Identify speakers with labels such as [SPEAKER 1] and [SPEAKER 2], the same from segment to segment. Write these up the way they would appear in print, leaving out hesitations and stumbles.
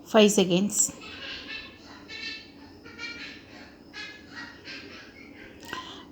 [SPEAKER 1] 5 seconds.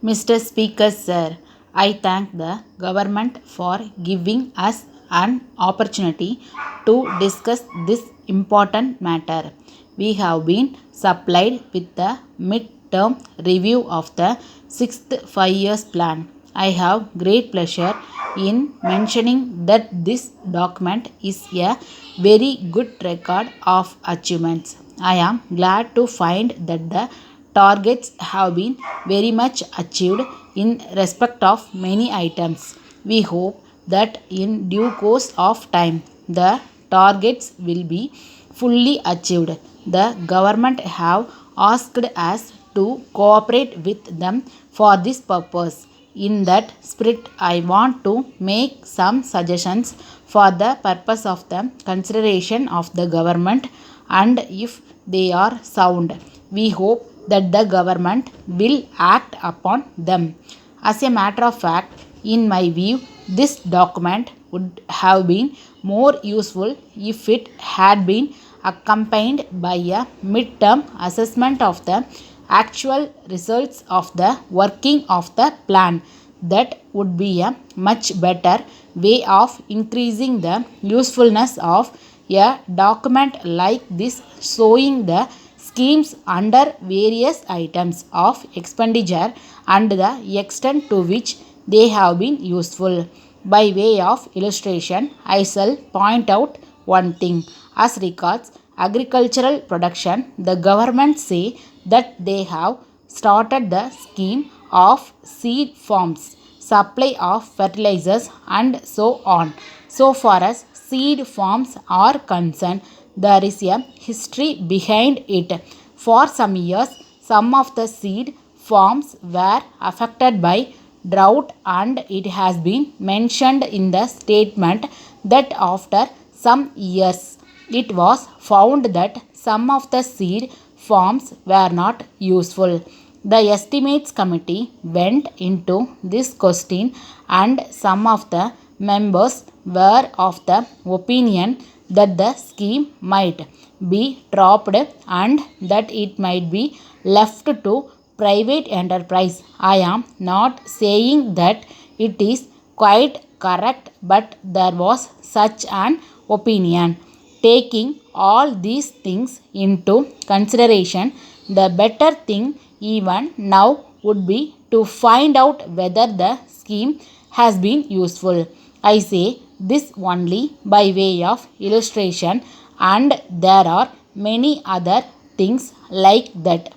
[SPEAKER 1] Mr. Speaker, sir, I thank the government for giving us an opportunity to discuss this important matter. We have been supplied with the mid-term review of the sixth 5 years plan. I have great pleasure in mentioning that this document is a very good record of achievements. I am glad to find that the targets have been very much achieved in respect of many items. We hope that in due course of time the targets will be fully achieved. The government have asked us to cooperate with them for this purpose. In that spirit, I want to make some suggestions for the purpose of the consideration of the government, and if they are sound, we hope that the government will act upon them. As a matter of fact, in my view, this document would have been more useful if it had been accompanied by a mid-term assessment of the actual results of the working of the plan. That would be a much better way of increasing the usefulness of a document like this, showing the schemes under various items of expenditure and the extent to which they have been useful. By way of illustration, I shall point out one thing. As regards agricultural production, the government say that they have started the scheme of seed farms, supply of fertilizers, and so on. So far as seed farms are concerned, there is a history behind it. For some years, some of the seed farms were affected by drought, and it has been mentioned in the statement that after some years it was found that some of the seed farms were not useful. The estimates committee went into this question, and some of the members were of the opinion that the scheme might be dropped and that it might be left to private enterprise. I am not saying that it is quite correct, but there was such an opinion. Taking all these things into consideration, the better thing even now would be to find out whether the scheme has been useful. I say this only by way of illustration, and there are many other things like that.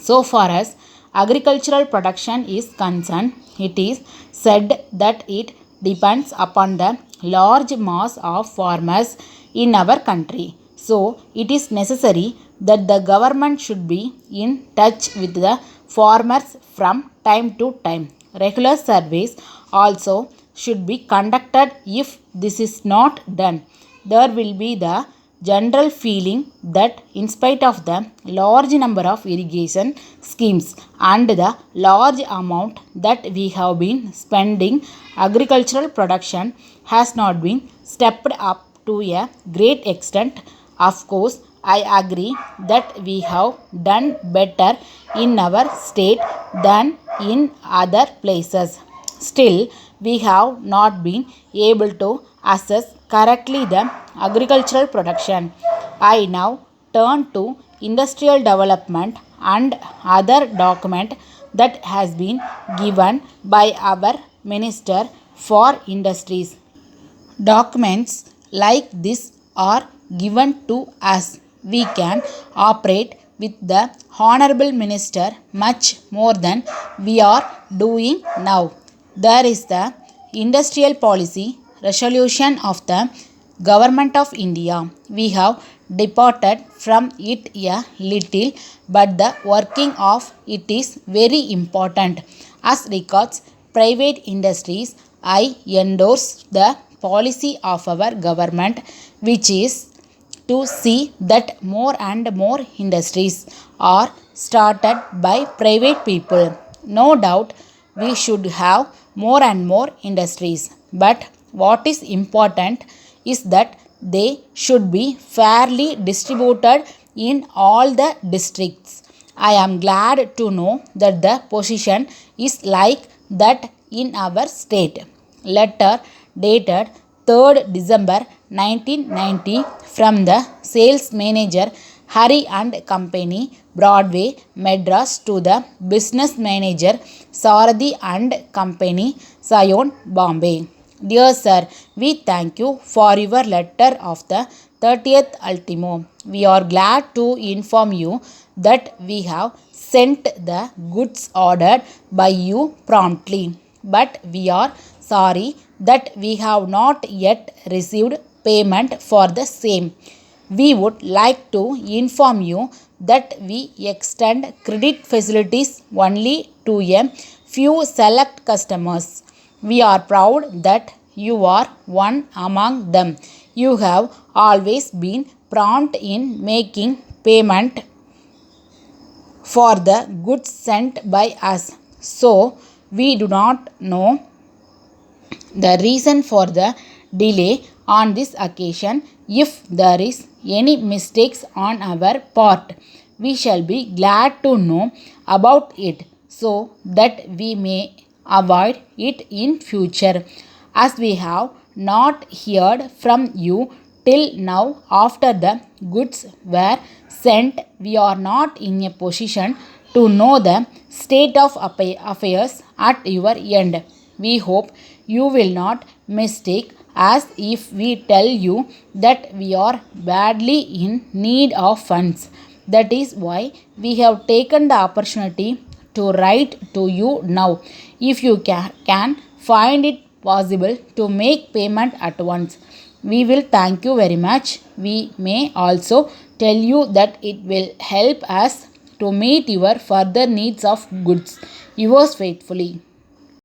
[SPEAKER 1] So far as agricultural production is concerned, it is said that it depends upon the large mass of farmers in our country. So, it is necessary that the government should be in touch with the farmers from time to time. Regular surveys also should be conducted. If this is not done, there will be the general feeling that in spite of the large number of irrigation schemes and the large amount that we have been spending, agricultural production has not been stepped up to a great extent. Of course, I agree that we have done better in our state than in other places. Still, we have not been able to assess correctly the agricultural production. I now turn to industrial development and other document that has been given by our Minister for Industries. Documents like this are given to us. We can operate with the Honorable Minister much more than we are doing now. There is the Industrial Policy Resolution of the Government of India. We have departed from it a little, but the working of it is very important. As regards private industries, I endorse the policy of our government, which is to see that more and more industries are started by private people. No doubt we should have more and more industries, but what is important is that they should be fairly distributed in all the districts. I am glad to know that the position is like that in our state. Letter dated 3rd December 1990 from the sales manager Hari and Company, Broadway, Madras, to the business manager Saradi and Company, Sion, Bombay. Dear Sir, we thank you for your letter of the 30th ultimo. We are glad to inform you that we have sent the goods ordered by you promptly, but we are sorry that we have not yet received payment for the same. We would like to inform you that we extend credit facilities only to a few select customers. We are proud that you are one among them. You have always been prompt in making payment for the goods sent by us. So, we do not know the reason for the delay on this occasion. If there is any mistakes on our part, we shall be glad to know about it so that we may avoid it in future. As we have not heard from you till now after the goods were sent, we are not in a position to know the state of affairs at your end. We hope you will not mistake as if we tell you that we are badly in need of funds. That is why we have taken the opportunity to write to you now. If you can find it possible to make payment at once, we will thank you very much. We may also tell you that it will help us to meet your further needs of goods. Yours faithfully.